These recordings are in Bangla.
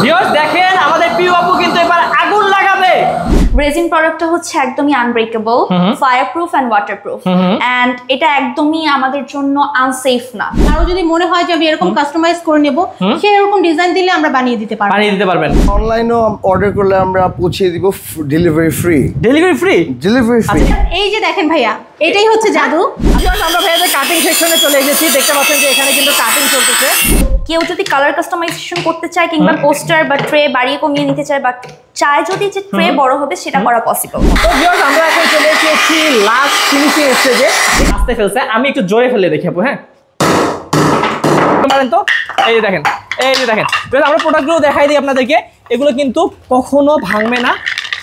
ভিউয়ার্স দেখেন আমাদের প্রিয় আপু কিন্তু এবার আগুন লাগাবে। রেজিন প্রোডাক্টটা হচ্ছে একদমই unbreakable, fireproof and waterproof, and এটা একদমই আমাদের জন্য আনসেফ না। আর যদি মনে হয় যে আমি এরকম কাস্টমাইজ করে নেব, সেই এরকম ডিজাইন দিলে আমরা বানিয়ে দিতে পারবেন। অনলাইনেও অর্ডার করলে আমরা পৌঁছে দিব, ডেলিভারি ফ্রি। এই যে দেখেন ভাইয়া, এটাই হচ্ছে জাদু। আমরা ভাইয়াদের কাটিং সেকশনে চলে এসেছি, দেখতে পাচ্ছেন যে এখানে কিন্তু কাটিং চলতেছে। কেউ যদি কালার কাস্টমাইজেশন করতে চায় কিংবা পোস্টার বা ট্রে বাড়িয়ে কমিয়ে নিতে চায় বা চায় যদি যে ট্রে বড় হবে, সেটা করা পসিবল। তো ভিউয়ার্স আমরা এখন চলে এসেছি লাস্ট ফিনিশিং স্টেজে। আস্তে ফেলছে, আমি একটু জোরে ফেলে দেখি আপু। হ্যাঁ তো এই যে দেখেন আমরা প্রোডাক্টগুলো দেখাই দিই আপনাদেরকে। এগুলো কিন্তু কখনো ভাঙবে না,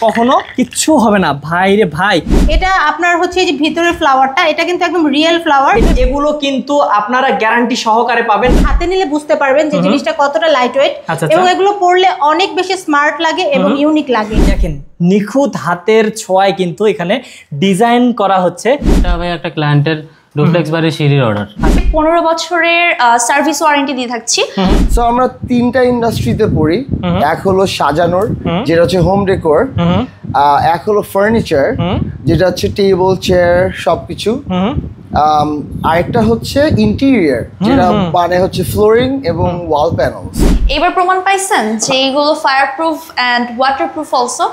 কখনো কিচ্ছু হবে না। ভাই রে ভাই, এটা আপনার হচ্ছে এই যে ভিতরের ফ্লাওয়ারটা, এটা কিন্তু একদম রিয়েল ফ্লাওয়ার। এগুলো কিন্তু আপনারা গ্যারান্টি সহকারে পাবেন। হাতে নিলে বুঝতে পারবেন যে জিনিসটা কতটা লাইট ওয়েট, এবং এগুলো পরলে অনেক বেশি স্মার্ট লাগে এবং ইউনিক লাগে। দেখেন নিখুঁত হাতের ছোঁয়ায় কিন্তু এখানে ডিজাইন করা হচ্ছে। এটা ভাই একটা ক্লায়েন্টের ডুপ্লেক্স বাড়ির সিঁড়ির অর্ডার। 15 বছরের সার্ভিস ওয়ারেন্টি দিয়ে থাকছি। সো আমরা তিনটা ইন্ডাস্ট্রিতে পড়ি। এক হলো সাজানোর, যেটা হচ্ছে হোম ডেকোর। এক হলো ফার্নিচার, যেটা হচ্ছে টেবিল চেয়ার সবকিছু। আরেকটা হচ্ছে ইন্টেরিয়র, যেটা মানে হচ্ছে ফ্লোরিং এবং ওয়াল প্যানেলস। এবার প্রমাণ পাইছেন যে এগুলো fireproof and waterproof also.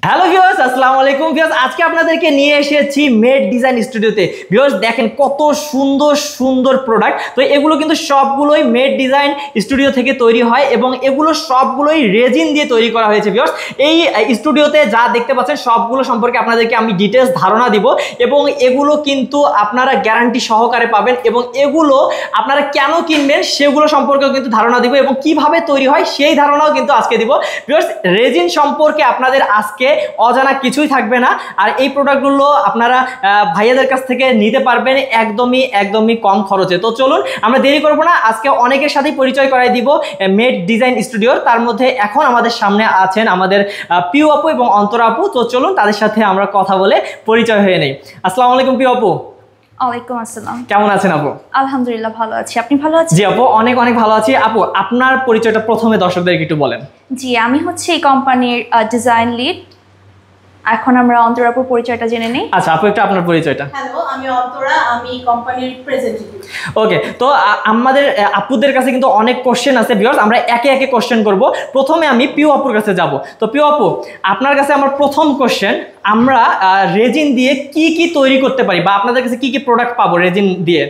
Hello viewers, আসসালামু আলাইকুম। ভিউয়ার্স আজকে আপনাদেরকে নিয়ে এসেছি মেড ডিজাইন স্টুডিওতে। ভিউয়ার্স দেখেন কত সুন্দর সুন্দর প্রোডাক্ট। তো এগুলো কিন্তু সবগুলোই মেড ডিজাইন স্টুডিও থেকে তৈরি হয় এবং এগুলো সবগুলোই রেজিন দিয়ে তৈরি করা হয়েছে। ভিউয়ার্স এই স্টুডিওতে যা দেখতে পাচ্ছেন সবগুলো সম্পর্কে আপনাদেরকে আমি ডিটেলস ধারণা দিব, এবং এগুলো কিন্তু আপনারা গ্যারান্টি সহকারে পাবেন, এবং এগুলো আপনারা কেন কিনবেন সেগুলো সম্পর্কেও কিন্তু ধারণা দিব, এবং কিভাবে তৈরি হয় সেই ধারণাও কিন্তু আজকে দিব। ভিউয়ার্স রেজিন সম্পর্কে আপনাদের আজকে অজানা কিছুই থাকবে না। আর এই প্রোডাক্টগুলো আপনারা ভাইয়াদের কাছ থেকে নিতে পারবেন একদমই কম খরচে। তো চলুন আমরা দেরি করব না, আজকে অনেকের সাথেই পরিচয় করাই দিব মেড ডিজাইন স্টুডিওর। তার মধ্যে এখন আমাদের সামনে আছেন আমাদের প্রিয় আপু এবং অন্তরা আপু। তো চলুন তাদের সাথে আমরা কথা বলে পরিচয় হয়ে নেই। আসসালামু আলাইকুম প্রিয় আপু। ওয়ালাইকুম আসসালাম। কেমন আছেন আপু? আলহামদুলিল্লাহ ভালো আছি, আপনি ভালো আছেন? জি আপু অনেক ভালো আছি। আপু আপনার পরিচয়টা প্রথমে দর্শকদেরকে একটু বলেন। জি আমি হচ্ছে এই কোম্পানির ডিজাইন লিড। এখন আমরা অন্তরাপুর পরিচয়টা জেনে নেই। আচ্ছা আপু একটু আপনার পরিচয়টা। হ্যালো, আমি অন্তরা, আমি কোম্পানির রিপ্রেজেন্টেটিভ। ওকে, তো আমাদের আপুদের কাছে কিন্তু অনেক কোশ্চেন আছে ভিউয়ার্স, আমরা একে একে কোশ্চেন করব। প্রথমে আমি প্রিয় আপুর কাছে যাব। তো প্রিয় আপু আপনার কাছে আমার প্রথম কোশ্চেন, আমরা রেজিন দিয়ে কি তৈরি করতে পারি, বা আপনাদের কাছে কি প্রোডাক্ট পাবো রেজিন দিয়ে?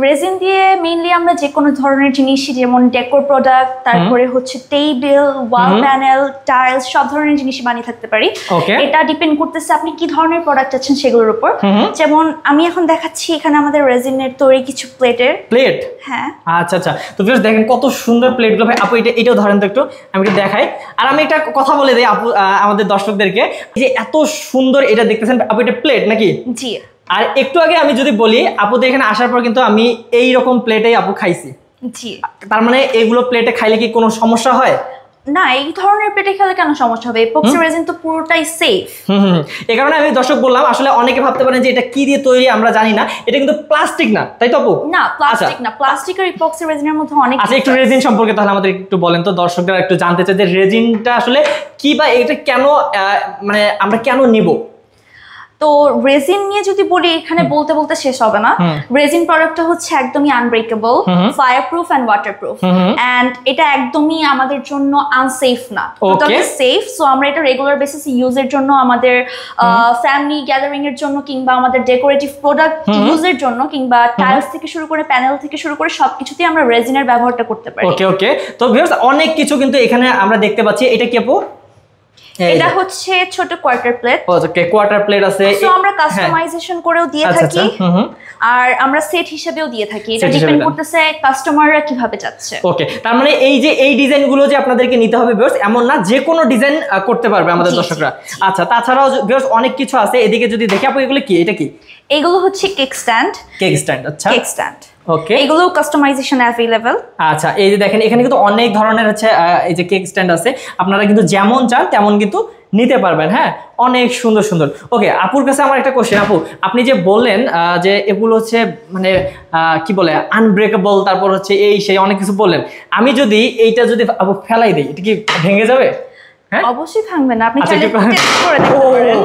রেজিন দিয়ে মেইনলি আমরা যে কোনো ধরনের জিনিস, যেমন ডেকোর প্রোডাক্ট, তারপরে হচ্ছে টেবিল, ওয়াল প্যানেল, টাইলস, সব ধরনের জিনিস বানিয়ে থাকতে পারি। এটা ডিপেন্ড করতেছে আপনি কি ধরনের প্রোডাক্ট আছেন সেগুলোর উপর। যেমন আমি এখন দেখাচ্ছি এখানে আমাদের রেজিনের তৈরি কিছু প্লেট। হ্যাঁ আচ্ছা। তো ভিউয়ার্স দেখেন কত সুন্দর প্লেটগুলো। ভাই আপু এটাও ধরেন তো একটু, আমি একটু দেখাই। আর আমি একটা কথা বলে দিই আপু আমাদের দর্শকদেরকে, যে এত সুন্দর এটা দেখতেছেন আপু, এটা প্লেট নাকি? জি। আর একটু আগে আমি যদি বলি, আপুদের এখানে আসার পর কিন্তু আমি এই রকম প্লেটেই আপু খাইছি। জি। তার মানে এইগুলো প্লেটে খাইলে কি কোনো সমস্যা হয়? না, এই ধরনের প্লেটে খেলে কেন সমস্যা হবে? এপক্সি রেজিন তো পুরোটাই সেফ। এই কারণে আমি দর্শক বললাম, আসলে অনেকে ভাবতে পারেন যে এটা কি দিয়ে তৈরি আমরা জানি না, এটা কিন্তু প্লাস্টিক না, তাই তো আপু? না প্লাস্টিক না, প্লাস্টিক আর এপক্সি রেজিনের মধ্যে অনেক। আচ্ছা একটু রেজিন সম্পর্কে তাহলে আমাদের একটু বলেন তো, দর্শকরা একটু জানতে চায় যে রেজিনটা আসলে কি, বা এটা কেন মানে আমরা কেন নিব? তো রেজিন নিয়ে যদি বলি এখানে বলতে শেষ হবে না। রেজিন প্রোডাক্টটা হচ্ছে একদমই unbreakable, fireproof and waterproof, and এটা একদমই আমাদের জন্য আনসেফ না, টোটালি সেফ। সো আমরা এটা রেগুলার বেসিস ইউজের জন্য, আমাদের ফ্যামিলি গ্যাদারিং এর জন্য, কিংবা আমাদের ডেকোরেটিভ প্রোডাক্ট ইউজের জন্য, কিংবা টাইলস থেকে শুরু করে প্যানেল থেকে শুরু করে সবকিছুতেই আমরা রেজিনের ব্যবহারটা করতে পারি। ওকে। তো ভিউয়ার্স অনেক কিছু কিন্তু এখানে আমরা দেখতে পাচ্ছি। এটা কি আপু? এটা হচ্ছে ছোট কোয়ার্টার প্লেট। ওকে, কোয়ার্টার প্লেট আছে। সো আমরা কাস্টমাইজেশন করেও দিয়ে থাকি, আর আমরা সেট হিসেবেও দিয়ে থাকি। এটা ডিপেন্ড করতেছে কাস্টমাররা কিভাবে চাচ্ছে। ওকে, তার মানে এই যে এই ডিজাইনগুলো যে আপনাদেরকে নিতে হবে ভিউয়ার্স, এমন না, যে কোনো ডিজাইন করতে পারবে আমাদের দর্শকরা। আচ্ছা, তাছাড়াও ভিউয়ার্স অনেক কিছু আছে। এদিকে যদি দেখি আপু, এগুলো কি, এটা কি? এগুলো হচ্ছে কেক স্ট্যান্ড। কেক স্ট্যান্ড, আচ্ছা কেক স্ট্যান্ড। ওকে, এগুলো কাস্টমাইজেশন अवेलेबल। আচ্ছা, এই যে দেখেন এখানে কিন্তু অনেক ধরনের হচ্ছে এই যে কেক স্ট্যান্ড আছে, আপনারা কিন্তু যেমন চান তেমন কিন্তু নিতে পারবেন। হ্যাঁ, অনেক সুন্দর সুন্দর। ওকে, আপুর কাছে আমার একটা কোশ্চেন। আপু, আপনি যে বললেন যে এগুলো হচ্ছে মানে কি বলে আনব্রেকেবল, তারপর হচ্ছে এই সেই অনেক কিছু বললেন, আমি যদি এইটা যদি আপু ফেলাই দিই, এটা কি ভেঙে যাবে? হ্যাঁ, অবশ্যই ভাঙবে না, আপনি আচ্ছা, চাইলে একটু- টেস্ট করে দেখতে পারেন।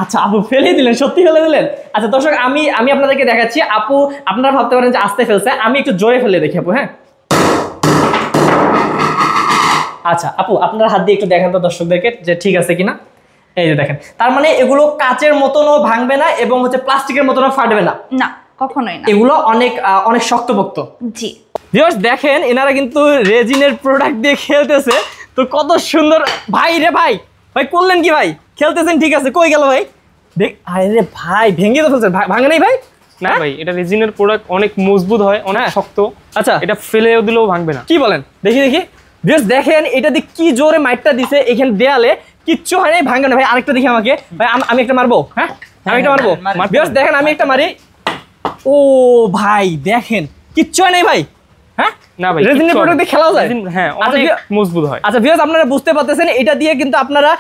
আচ্ছা আপু ফেলে দিলেন, সত্যি ফেলে দিলেন। আচ্ছা দর্শক, আমি আপনাদেরকে দেখাচ্ছি। আপু আপনারা ভাবতে পারেন যে আস্তে ফেলছে, আমি একটু জোরে ফেলে দেখি আপু। হ্যাঁ, আচ্ছা আপু আপনার হাত দিয়ে একটু দেখেন তো দর্শকদেরকে যে ঠিক আছে কিনা। এই যে দেখেন, তার মানে এগুলো কাচের মতনও ভাঙবে না এবং হচ্ছে প্লাস্টিকের মতনও ফাটবে না। না, কখনোই না। এগুলো অনেক অনেক শক্তপোক্ত। জি, ভিউয়ার্স দেখেন, এনারা কিন্তু রেজিনের প্রোডাক্ট দিয়ে খেলতেছে, তো কত সুন্দর। ভাই রে ভাই, ভাই করলেন কি ভাই? খেলতেছেন ঠিক আছে, কই গেল ভাই? দেখ, আরে ভাই ভেঙে তো ফেলছেন, ভাঙে নাই ভাই? না ভাই, এটা রেজিনের প্রোডাক্ট, অনেক মজবুত হয়, অনেক শক্ত। আচ্ছা, এটা ফেলেও দিলেও ভাঙবে না। কি বলেন? দেখি দেখি। ভিউয়ার্স দেখেন, এটা দিয়ে কি জোরে মাইটটা দিছে এখানে দেয়ালে, কিচ্ছু হয় নাই, ভাঙবে না। ভাই আরেকটা দেখি আমাকে। ভাই আমি একটা মারবো। হ্যাঁ, আমি একটা মারবো। ভিউয়ার্স দেখেন, আমি একটা মারি। ও ভাই দেখেন, কিচ্ছু হয় নাই ভাই। হ্যাঁ না ভাই, রেজিনের কিচ্ছু প্রোডাক্ট দিয়ে খেলাও যায়? হ্যাঁ, আচ্ছা, অনেক মজবুত হয়। আচ্ছা ভিউয়ার্স, আপনারা বুঝতে পারতেছেন, এটা দিয়ে কিন্তু আপনারা,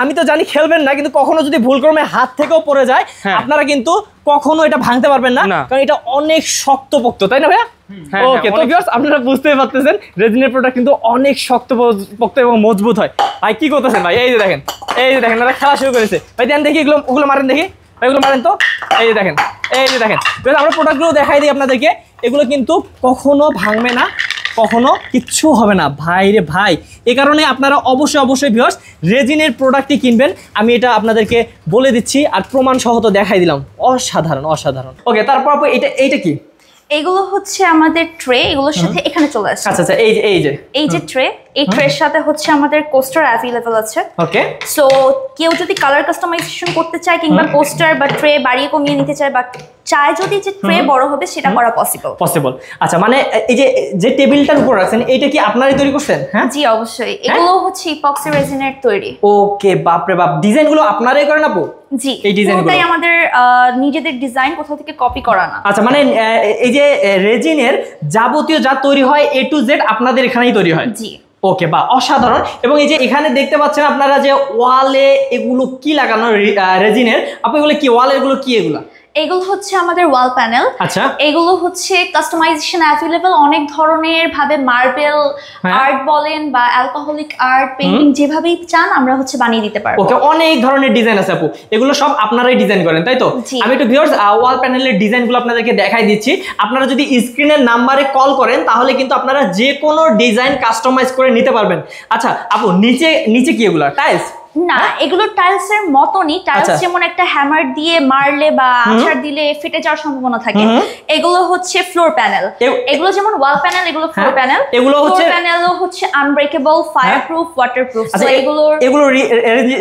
আমি তো জানি খেলবেন না, কিন্তু কখনো যদি ভুলক্রমে হাত থেকেও পড়ে যায়, হ্যাঁ। আপনারা কিন্তু কখনো এটা ভাঙতে পারবেন না, না। কারণ এটা অনেক শক্তপোক্ত, তাই না ভাইয়া? হ্যাঁ, ওকে, তো অনেক- ভিউয়ার্স আপনারা বুঝতে পারতেছেন রেজিনের প্রোডাক্ট কিন্তু অনেক শক্তপোক্ত এবং মজবুত হয়। ভাই কি করতেছেন ভাই? এই যে দেখেন, এই যে দেখেন, এরা খেলা শুরু করেছে। ভাই দেন দেখি, ওগুলো মারেন দেখি, এগুলো মারেন তো। এই যে দেখেন, এই যে দেখেন, আমরা প্রোডাক্টগুলো দেখাই দিই আপনাদেরকে। এগুলো কিন্তু কখনো ভাঙবে না, কখনো কিচ্ছু হবে না ভাই রে ভাই। এই কারণে আপনারা অবশ্যই ভিউয়ার্স রেজিনের প্রোডাক্টই কিনবেন, আমি এটা আপনাদেরকে বলে দিচ্ছি, আর প্রমাণ সহ তো দেখাই দিলাম। অসাধারণ অসাধারণ। ওকে, তারপর আপু এইটা কি? এগুলো হচ্ছে আমাদের ট্রে, এগুলোর সাথে এখানে চলে আসছে। আচ্ছা আচ্ছা, এই যে ট্রে, এই ট্রের সাথে হচ্ছে আমাদের কোস্টার অ্যাভেলেবল আছে। ওকে, সো কেউ যদি কালার কাস্টমাইজেশন করতে চায় কিংবা কোস্টার বা ট্রে বাড়িয়ে কমিয়ে নিতে চায়, বা চায় যদি যে ট্রে বড় হবে, সেটা করা পসিবল। আচ্ছা, মানে এই যে টেবিলটার উপর রাখছেন, এটা কি আপনারাই তৈরি করছেন? হ্যাঁ জি অবশ্যই, এগুলো হচ্ছে ইপক্সি রেজিনের তৈরি। ওকে, বাপরে বাপ, ডিজাইনগুলো আপনারাই করেন আপু? জি, এই ডিজাইনগুলো পুরোটাই আমাদের নিজেদের ডিজাইন, কোথাও থেকে কপি করা না। আচ্ছা, মানে এই যে রেজিনের যাবতীয় যা তৈরি হয় A to Z আপনাদের এখানেই তৈরি হয়? জি। ওকে, বা অসাধারণ। এবং এই যে এখানে দেখতে পাচ্ছেন আপনারা যে ওয়ালে এগুলো কি লাগানো রেজিনের, আপনি এগুলো কি ওয়ালে, এগুলো কি এগুলো? এগুলো হচ্ছে আমাদের ওয়াল প্যানেল। আচ্ছা, এগুলো হচ্ছে কাস্টমাইজেশন অ্যাভেলেবল, অনেক ধরনের ভাবে মার্বেল আর্ট বলেন বা অ্যালকোহলিক আর্ট পেইন্টিং, যেভাবেই চান আমরা হচ্ছে বানিয়ে দিতে পারবো। ওকে, অনেক ধরনের ডিজাইন আছে আপু, এগুলো সব আপনারাই ডিজাইন করেন তাই তো? আমি একটু ভিউয়ার্স ওয়াল প্যানেলের ডিজাইনগুলো আপনাদেরকে দেখাই দিচ্ছি। আপনারা যদি স্ক্রিনের নাম্বারে কল করেন, তাহলে কিন্তু আপনারা যে কোনো ডিজাইন কাস্টমাইজ করে নিতে পারবেন। আচ্ছা আপু, নিচে কি এগুলো টাইলস? না, এগুলো টাইলস এর মতনই। টাইলস যেমন একটা হ্যামার দিয়ে মারলে বা আছাড় দিলে ফেটে যাওয়ার সম্ভাবনা থাকে, এগুলো হচ্ছে ফ্লোর প্যানেল। এগুলো যেমন ওয়াল প্যানেল, এগুলো ফ্লোর প্যানেল। এগুলো হচ্ছে প্যানেলও হচ্ছে আনব্রেকেবল, ফায়ারপ্রুফ, ওয়াটারপ্রুফ। সো এগুলো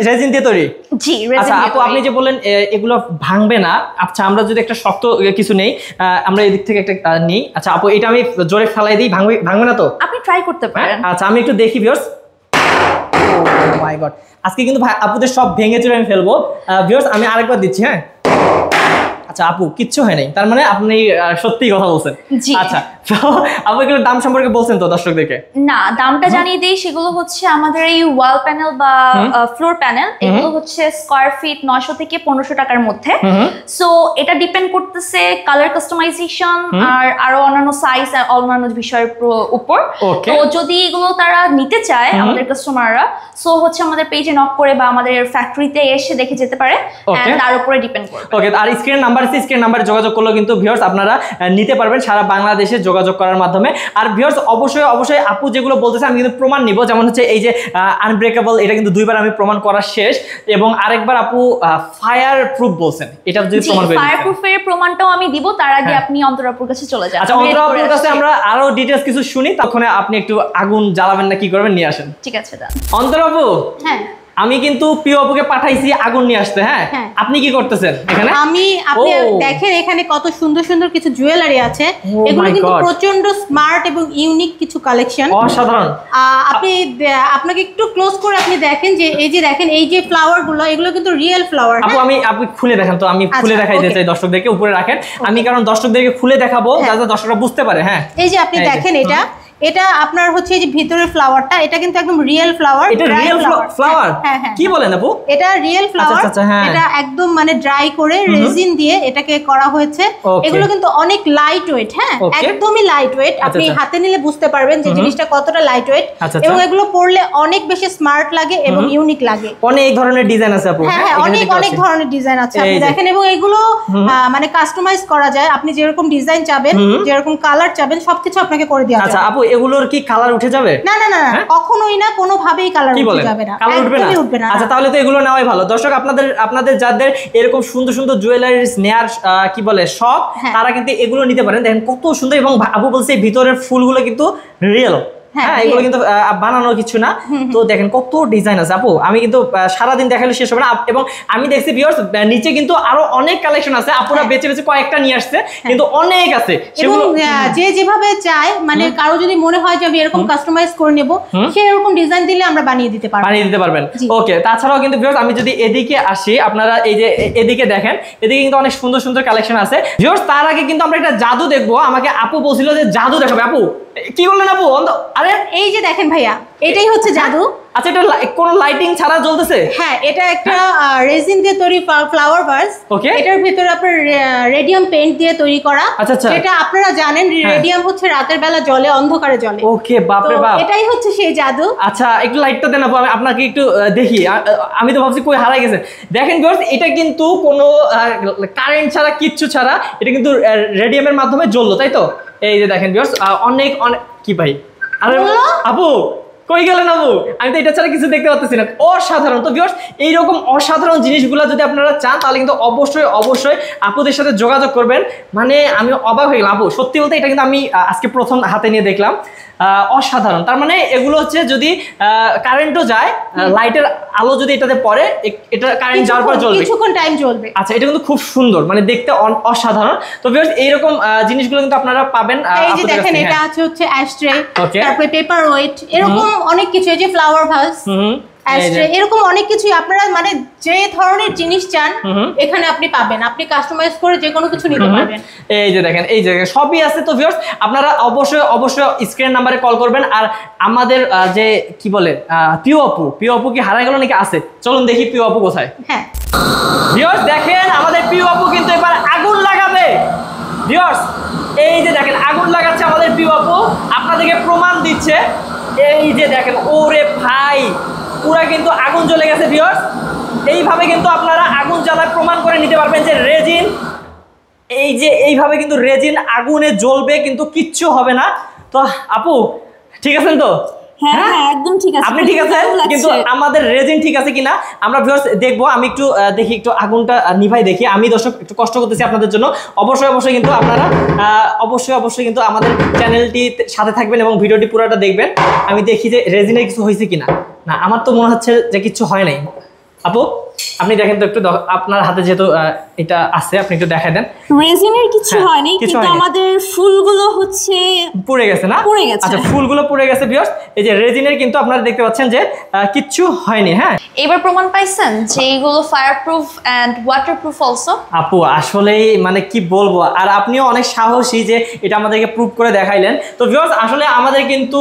রেজিন দিয়ে তৈরি? জি, আচ্ছা আপু, আপনি যে বললেন এগুলো ভাঙবে না, আচ্ছা আমরা যদি একটা শক্ত কিছু নেই, আমরা এদিক থেকে একটা নিই। আচ্ছা আপু, এটা আমি জোরে ফেলাই দিই, ভাঙবে না তো? আপনি ট্রাই করতে পারেন। আচ্ছা, আমি একটু দেখি ভিউয়ার্স। ও মাই গড, আজকে কিন্তু ভাই আপুদের সব ভেঙে চুরে আমি ফেলবো। ভিউয়ার্স আমি আরেকবার দিচ্ছি। হ্যাঁ, আচ্ছা আপু কিচ্ছু হয় নাই, তার মানে আপনি সত্যিই কথা বলছেন। আচ্ছা, তো আপু এগুলোর দাম সম্পর্কে বলছেন তো দর্শকদেরকে? না, দামটা জানিয়ে দেই। সেগুলো হচ্ছে আমাদের এই ওয়াল প্যানেল বা ফ্লোর প্যানেল, এগুলো হচ্ছে স্কয়ার ফিট 900 থেকে 1500 টাকার মধ্যে। সো এটা ডিপেন্ড করতেছে কালার কাস্টমাইজেশন আর আরো অন্যান্য সাইজ আর অন্যান্য বিষয়ের উপর। তো যদি এগুলো তারা নিতে চায় আমাদের কাস্টমাররা, সো হচ্ছে আমাদের পেজে নক করে বা আমাদের ফ্যাক্টরিতে এসে দেখে যেতে পারে, এন্ড তার উপরে ডিপেন্ড করবে। ওকে, আর স্ক্রিনের নাম্বার আছে, স্ক্রিন নাম্বারে যোগাযোগ করলে কিন্তু ভিউয়ার্স আপনারা নিতে পারবেন সারা বাংলাদেশে যোগাযোগ করার মাধ্যমে। আর ভিউয়ার্স অবশ্যই আপু যেগুলো বলতেছে আমি কিন্তু প্রমাণ নিব, যেমন হচ্ছে এই যে আনব্রেকেবল, এটা কিন্তু 2বার আমি প্রমাণ করা শেষ, এবং আরেকবার আপু ফায়ার প্রুফ বলছেন, এটা যদি প্রমাণ করে ফায়ার প্রুফের প্রমাণটাও আমি দিব, তার আগে আপনি অন্তরাপুর কাছে চলে যান। আচ্ছা, অন্তরাপুর কাছে আমরা আরো ডিটেইলস কিছু শুনি, তখন আপনি একটু আগুন জ্বালাবেন না কি করবেন, নিয়ে আসেন। ঠিক আছে, দাও। অন্তরাপু, হ্যাঁ আমি কিন্তু প্রিয় আপুকে পাঠাইছি আগুন নিয়ে আসতে। হ্যাঁ, আপনি কি করতেছেন এখানে? আপনি দেখেন এখানে কত সুন্দর সুন্দর কিছু জুয়েলারি আছে, এগুলো কিন্তু প্রচন্ড স্মার্ট এবং ইউনিক কিছু কালেকশন, অসাধারণ। আপনাকে একটু ক্লোজ করে আপনি দেখেন যে এই যে ফ্লাওয়ার গুলো, এগুলো কিন্তু রিয়েল ফ্লাওয়ার। আপনি খুলে দেখেন তো, আমি খুলে দেখাইতে চাই দর্শকদেরকে, উপরে রাখেন, আমি কারণ দর্শকদেরকে খুলে দেখাবো যাতে দর্শকরা বুঝতে পারে। হ্যাঁ, এই যে আপনি দেখেন এটা আপনার হচ্ছে এই যে ভিতরের ফ্লাওয়ারটা, এটা কিন্তু একদম রিয়েল ফ্লাওয়ার। এটা রিয়েল ফ্লাওয়ার? কি বলেন আপু? এটা রিয়েল ফ্লাওয়ার, এটা একদম মানে ড্রাই করে রেজিন দিয়ে এটাকে করা হয়েছে। এগুলো কিন্তু অনেক লাইট ওয়েট। হ্যাঁ, একদমই লাইট ওয়েট। আপনি হাতে নিলে বুঝতে পারবেন যে জিনিসটা কতটা লাইট ওয়েট, এবং এগুলো পরলে অনেক বেশি স্মার্ট লাগে এবং ইউনিক লাগে। অনেক ধরনের ডিজাইন আছে আপু। হ্যাঁ, অনেক ধরনের ডিজাইন আছে, আপনি দেখেন। এবং এগুলো মানে কাস্টমাইজ করা যায়, আপনি যেরকম ডিজাইন চাবেন, যেরকম কালার চাবেন, সবকিছু আপনাকে করে দেওয়া যাবে। আচ্ছা আপু, এগুলোর কি কালার উঠে যাবে? না না না, কখনোই না, কোনোভাবেই কালার উঠে যাবে না, কালার উঠবে না। আচ্ছা, তাহলে তো এগুলো নেওয়াই ভালো। দর্শক, আপনাদের যাদের এরকম সুন্দর সুন্দর জুয়েলারিজ নেয়ার কি বলে শখ, তারা কিন্তু এগুলো নিতে পারেন। দেখেন কত সুন্দর, এবং আপু বলছে ভিতরের ফুলগুলো কিন্তু রিয়েল। হ্যাঁ, এগুলো কিন্তু বানানো কিছু না। তো দেখেন কত ডিজাইন আছে আপু, আমি কিন্তু সারাদিন দেখালে শেষ হবে না। এবং আমি দেখছি ভিউয়ার্স, নিচে কিন্তু আরো অনেক কালেকশন আছে, আপুরা বেছে বেছে কয়েকটা নিয়ে আসছে, কিন্তু অনেক আছে। সেগুলো যে যেভাবে চায়, মানে কারো যদি মনে হয় যে আমি এরকম কাস্টমাইজ করে নেব, সে এরকম ডিজাইন দিলে আমরা বানিয়ে দিতে পারবেন। ওকে, তাছাড়াও কিন্তু ভিউয়ার্স, আমি যদি এদিকে আসি, আপনারা এই যে এদিকে দেখেন, এদিকে কিন্তু অনেক সুন্দর সুন্দর কালেকশন আছে। ভিউয়ার্স, তার আগে কিন্তু আমরা একটা জাদু দেখবো। আমাকে আপু বলছিল যে জাদু দেখাবে। আপু কি বললেন আপু? আরে এই যে দেখেন ভাইয়া, এটাই হচ্ছে জাদু। আচ্ছা, এটা কোন লাইটিং ছাড়া জ্বলতেছে? হ্যাঁ, এটা একটা রেজিন দিয়ে তৈরি ফ্লাওয়ার ভাস। ওকে, এটার ভিতরে আপনার রেডিয়াম পেইন্ট দিয়ে তৈরি করা। আচ্ছা, যেটা আপনারা জানেন রেডিয়াম হচ্ছে রাতের বেলা জ্বলে, অন্ধকারে জ্বলে। ওকে, বাপ রে বাপ, এটাই হচ্ছে সেই জাদু। আচ্ছা, একটু লাইটটা দেন আপু, আমি আপনাকে একটু দেখি। আমি তো ভাবছি কই হারাই গেছে। দেখেন ভিউয়ার্স, এটা কিন্তু কোনো কারেন্ট ছাড়া, কিচ্ছু ছাড়া, এটা কিন্তু রেডিয়ামের মাধ্যমে জ্বললো, তাই তো? এই যে দেখেন ভিউয়ার্স, অনেক কি ভাই, আরে আপু কই গেলেন আপু? আমি তো এটা ছাড়া কিছু দেখতে পাচ্ছি না। অসাধারণ। তো ভিউয়ার্স, এইরকম অসাধারণ জিনিসগুলো যদি আপনারা চান, তাহলে কিন্তু অবশ্যই আপুদের সাথে যোগাযোগ করবেন। মানে আমি অবাক হয়ে গেলাম আপু, সত্যি বলতে এটা কিন্তু আমি আজকে প্রথম হাতে নিয়ে দেখলাম। অসাধারণ। তার মানে এগুলো হচ্ছে যদি কারেন্টও যায়, লাইটের আলো যদি এটাতে পড়ে, এটা কারেন্ট যাওয়ার পর জ্বলবে, কিছুক্ষণ টাইম জ্বলবে। আচ্ছা, এটা কিন্তু খুব সুন্দর, মানে দেখতে অসাধারণ। তো ভিউয়ার্স, এইরকম জিনিসগুলো কিন্তু আপনারা পাবেন। এই যে দেখেন, এটা আছে হচ্ছে অ্যাশট্রে, তারপরে পেপার ওয়েট, এরকম অনেক কিছু। এই যে ফ্লাওয়ার ভাস, এরকম অনেক কিছু আপনারা মানে যে ধরনের জিনিস চান এখানে আপনি পাবেন। আপনি কাস্টমাইজ করে যে কোনো কিছু নিতে পারবেন। এই যে দেখেন, এই জায়গায় সবই আছে। তো ভিউয়ার্স, আপনারা অবশ্যই স্ক্রিন নাম্বারে কল করবেন। আর আমাদের যে কি বলে প্রিয় আপু কি হারাই গেল নাকি? আছে, চলুন দেখি প্রিয় আপু কোথায়। হ্যাঁ ভিউয়ার্স, দেখেন আমাদের প্রিয় আপু কিন্তু এবার আগুন লাগাবে। ভিউয়ার্স, এই যে দেখেন আগুন লাগাচ্ছে আমাদের প্রিয় আপু, আপনাদেরকে প্রমাণ দিচ্ছে। এই যে দেখেন, ওরে ভাই, পুরা কিন্তু আগুন জ্বলে গেছে। ভিউয়ার্স, এইভাবে কিন্তু আপনারা আগুন জ্বালায় প্রমাণ করে নিতে পারবেন যে রেজিন, এই যে এইভাবে কিন্তু রেজিন আগুনে জ্বলবে, কিন্তু কিচ্ছু হবে না। তো আপু ঠিক আছেন তো? হ্যাঁ, একদম ঠিক আছে। আপনি ঠিক আছেন, কিন্তু আমাদের রেজিন ঠিক আছে কিনা আমরা ভিউয়ার্স দেখবো। আমি একটু দেখি, একটু আগুনটা নিভাই দেখি। আমি দর্শক একটু কষ্ট করতেছি আপনাদের জন্য। অবশ্যই কিন্তু আপনারা অবশ্যই কিন্তু আমাদের চ্যানেলটি সাথে থাকবেন এবং ভিডিওটি পুরোটা দেখবেন। আমি দেখি যে রেজিনের কিছু হয়েছে কিনা। না, আমার তো মনে হচ্ছে যে কিছু হয় নাই। আপু আপনি দেখেন তো একটু, আপনার হাতে যেহেতু এটা আছে, আপনি একটু দেখাই দেন। রেজিনের কিছু হয়নি, কিন্তু আমাদের ফুলগুলো হচ্ছে পুড়ে গেছে। না, পুড়ে গেছে। আচ্ছা, ফুলগুলো পুড়ে গেছে ভিউয়ার্স। এই যে রেজিনের কিন্তু আপনারা দেখতে পাচ্ছেন যে কিচ্ছু হয়নি। হ্যাঁ, এবার প্রমাণ পাইছেন যে এইগুলো ফায়ারপ্রুফ এন্ড ওয়াটারপ্রুফ অলসো। আপু আসলেই মানে কি বলবো, আর আপনিও অনেক সাহসী যে এটা আমাদেরকে প্রুভ করে দেখাইলেন। তো ভিউয়ার্স, আসলে আমাদের কিন্তু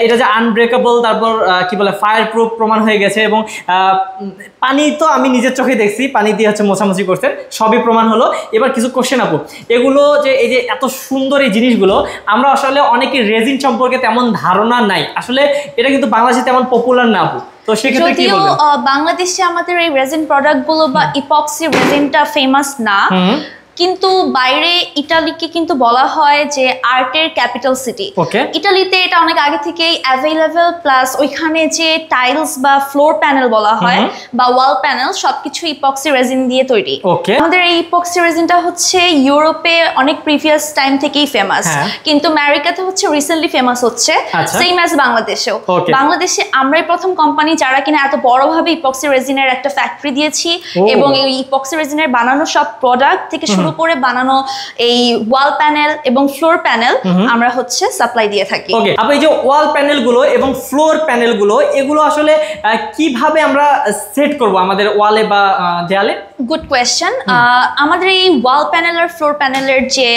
এটা যে আনব্রেকেবল, তারপর কি বলে ফায়ারপ্রুফ প্রমাণ হয়ে গেছে। এবং পানি তো আমি নিজের চোখে দেখছি, পানি দিয়ে হচ্ছে মোছামুছি করছেন, সবই প্রমাণ হলো। এবার কিছু কোশ্চেন আপু, এগুলো যে এই যে এত সুন্দর এই জিনিসগুলো, আমরা আসলে অনেকে রেজিন সম্পর্কে তেমন ধারণা নাই। আসলে এটা কিন্তু বাংলাদেশে তেমন পপুলার না আপু। তো সেক্ষেত্রে কি বলবেন? বাংলাদেশে আমাদের এই রেজিন প্রোডাক্টগুলো বা ইপক্সি রেজিনটা ফেমাস না, কিন্তু বাইরে ইটালিকে কিন্তু বলা হয় যে আর্টের ক্যাপিটাল সিটি। ইটালিতে এটা অনেক আগে থেকেই অ্যাভেলেবল, প্লাস ওইখানে যে টাইলস বা ফ্লোর প্যানেল বলা হয় বা ওয়াল প্যানেল সবকিছু ইপক্সি রেজিন দিয়ে তৈরি। আমাদের এই ইপক্সি রেজিনটা হচ্ছে ইউরোপে অনেক প্রিভিয়াস টাইম থেকেই ফেমাস, কিন্তু আমেরিকাতে হচ্ছে রিসেন্টলি ফেমাস হচ্ছে, সেম অ্যাজ বাংলাদেশেও। বাংলাদেশে আমরাই প্রথম কোম্পানি যারা কিনা এত বড়ভাবে ইপক্সি রেজিনের একটা ফ্যাক্টরি দিয়েছি, এবং এই ইপক্সি রেজিনের বানানো সব প্রোডাক্ট থেকে শুরু করে বানানো এই ওয়াল প্যানেল এবং ফ্লোর প্যানেল আমরা হচ্ছে সাপ্লাই দিয়ে থাকি। ওকে, আপনি এই যে ওয়াল প্যানেল গুলো এবং ফ্লোর প্যানেল গুলো এগুলো আসলে কিভাবে আমরা সেট করব আমাদের ওয়ালে বা দেয়ালে? Good question. আমাদের এই ওয়াল প্যানেল আর ফ্লোর প্যানেলের যে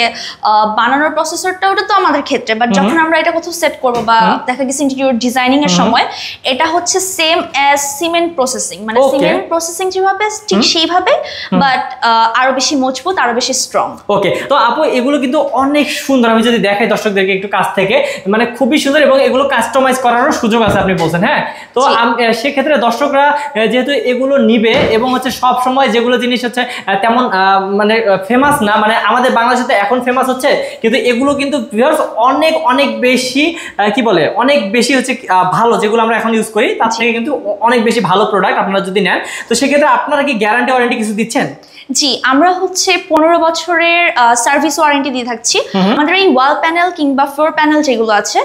বানানোর প্রসেসরটা ওটা তো আমাদের ক্ষেত্রে, বাট যখন আমরা এটা কোথাও সেট করব বা দেখা গেছে ইন্টেরিয়র ডিজাইনিং এর সময়, এটা হচ্ছে সেম অ্যাজ সিমেন্ট প্রসেসিং, মানে সিমেন্ট প্রসেসিং যেভাবে ঠিক সেইভাবে, বাট আরো বেশি মজবুত, আরো বেশি স্ট্রং। ওকে, তো আপু এগুলো কিন্তু অনেক সুন্দর, আমি যদি দেখাই দর্শকদেরকে একটু কাছ থেকে, মানে খুবই সুন্দর, এবং এগুলো কাস্টমাইজ করারও সুযোগ আছে আপনি বলছেন। হ্যাঁ, তো সেক্ষেত্রে দর্শকরা যেহেতু এগুলো নিবে এবং হচ্ছে সব সময় যেগুলো জিনিস হচ্ছে তেমন মানে ফেমাস না, মানে আমাদের বাংলাদেশে তো এখন ফেমাস হচ্ছে, কিন্তু এগুলো কিন্তু অনেক অনেক বেশি কি বলে অনেক বেশি হচ্ছে ভালো, যেগুলো আমরা এখন ইউজ করি তার থেকে কিন্তু অনেক বেশি ভালো প্রোডাক্ট আপনারা যদি নেন। তো সেক্ষেত্রে আপনারা কি গ্যারান্টি ওয়ারেন্টি কিছু দিচ্ছেন? জি, আমরা হচ্ছে 15 বছরের সার্ভিস ওয়ারেন্টি দিয়ে থাকছি আমাদের এই ওয়াল প্যানেল কিংবা ফ্লোর প্যানেল যেগুলো আছে,